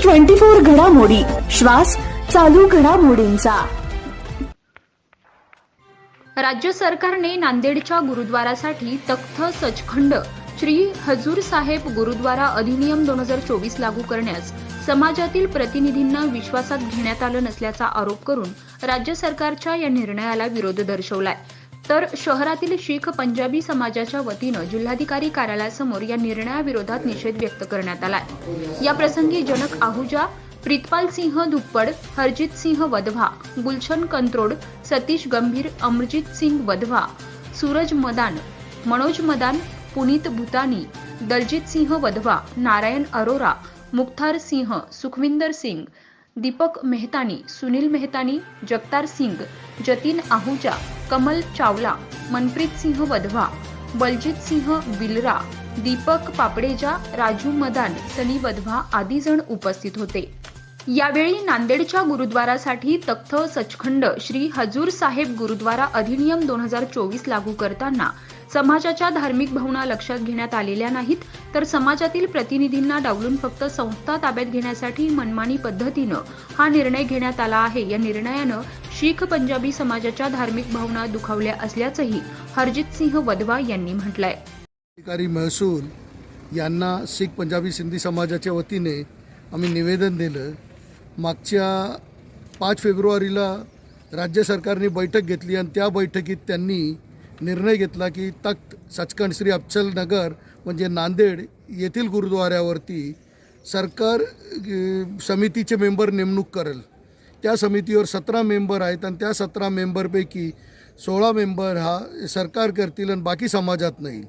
News 24 घडामोडी, श्वास चालू घडामोडींचा। राज्य सरकारने नांदेडच्या गुरुद्वारासाठी तख्त सचखंड श्री हजूर साहेब गुरुद्वारा अधिनियम 2024 लागू करण्यास समाजातील प्रतिनिधींना विश्वासात घेण्यात आलं नसल्याचा आरोप करून राज्य सरकारच्या या निर्णयाला विरोध दर्शवलाय। तर शहरातील शीख पंजाबी समाजाच्या वतीनं जिल्हाधिकारी कार्यालयासमोर या निर्णयाविरोधात निषेध व्यक्त करण्यात आलाय। या प्रसंगी जनक आहुजा, प्रीतपाल सिंह धुप्पड, हरजित सिंह वधवा, गुलशन कंत्रोड, सतीश गंभीर, अमरजीत सिंह वधवा, सूरज मदान, मनोज मदान, पुनीत भूतानी, दलजीत सिंह वधवा, नारायण अरोरा, मुख्तार सिंह, सुखविंदर सिंग, दीपक मेहतानी, सुनील मेहतानी, जगतार सिंग, जतीन आहुजा, कमल चावला, मनप्रीत सिंह वधवा, बलजीत सिंह बिलरा, दीपक पापडेजा, राजू मदान, सनी वधवा आदी जण उपस्थित होते। यावेळी नांदेडच्या गुरुद्वारासाठी तख्त सचखंड श्री हजूर साहेब गुरुद्वारा अधिनियम 2024 लागू करताना समाजाच्या धार्मिक भावना लक्षात घेण्यात आलेल्या नाहीत, तर समाजातील प्रतिनिधींना डावलून फक्त संस्था ताब्यात घेण्यासाठी मनमानी पद्धतीनं हा निर्णय घेण्यात आला आहे। या निर्णयानं शीख पंजाबी समाजाच्या धार्मिक भावना दुखावल्या असल्याचंही हरजित सिंह वधवा यांनी म्हटलंय। अधिकारी महसूल यांना शीख पंजाबी सिंधी समाजाच्या वतीने आम्ही निवेदन दिलं। मागच्या 5 फेब्रुवारीला राज्य सरकारने बैठक घेतली आणि त्या बैठकीत त्यांनी निर्णय घेतला की तख्त सचखंड श्री अफजल नगर म्हणजे नांदेड येथील गुरुद्वाऱ्यावरती सरकार समितीचे मेंबर नेमणूक करेल। त्या समितीवर 17 मेंबर आहेत आणि त्या 17 मेंबरपैकी 16 मेंबर हा सरकार करतील आणि बाकी समाजात नाही।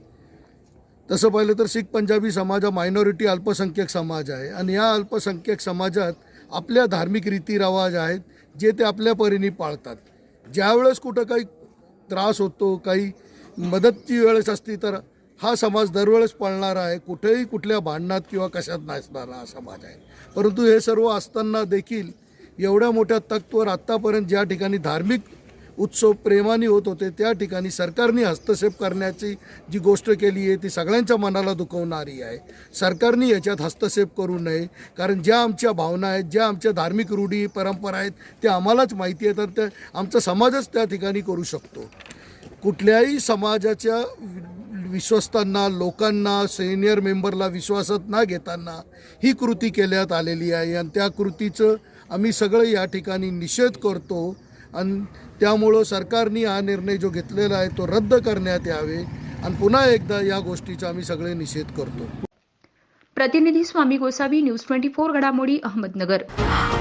तसं पाहिलं तर शीख पंजाबी समाज हा मायनॉरिटी अल्पसंख्याक समाज आहे आणि या अल्पसंख्याक समाजात आपल्या धार्मिक रीतिरिवाज आहेत जे ते आपल्या परीने पाळतात। ज्यावेळेस कुठं काही त्रास होतो, काही मदतची वेळेस असती तर हा समाज दरवेळेस पाळणारा आहे, कुठेही कुठल्या भांडणात किंवा कशात नसणारा हा समाज आहे। परंतु हे सर्व असताना देखील एवढ्या मोठ्या तख्तवर आत्तापर्यंत ज्या ठिकाणी धार्मिक उत्सव प्रेमाने होत होते त्या ठिकाणी सरकारने हस्तक्षेप करण्याची जी गोष्ट केली आहे ती सगळ्यांच्या मनाला दुखवणारी आहे। सरकारने याच्यात हस्तक्षेप करू नये, कारण ज्या आमच्या भावना आहेत, ज्या आमच्या धार्मिक रूढी परंपरा आहेत त्या आम्हालाच माहिती आहेत आणि त्या आमचा समाजच त्या ठिकाणी करू शकतो। कुठल्याही समाजाच्या विश्वस्तांना, लोकांना, सिनियर मेंबरला विश्वासात न घेताना ही कृती केल्यात आलेली आहे आणि त्या कृतीचं आम्ही सगळे या ठिकाणी निषेध करतो आणि त्यामुळं सरकारने हा निर्णय जो घेतलेला आहे तो रद्द करण्यात यावे आणि पुन्हा एकदा या गोष्टीचा आम्ही सगळे निषेध करतो। प्रतिनिधी स्वामी गोसावी, न्यूज 24 घडामोडी, अहमदनगर।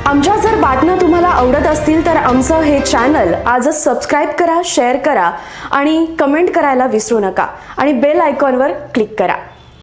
आमच्या जर बातम्या तुम्हाला आवडत असतील तर आमचं हे चॅनल आजच सबस्क्राइब करा, शेअर करा आणि कमेंट करायला विसरू नका आणि बेल आयकॉनवर क्लिक करा।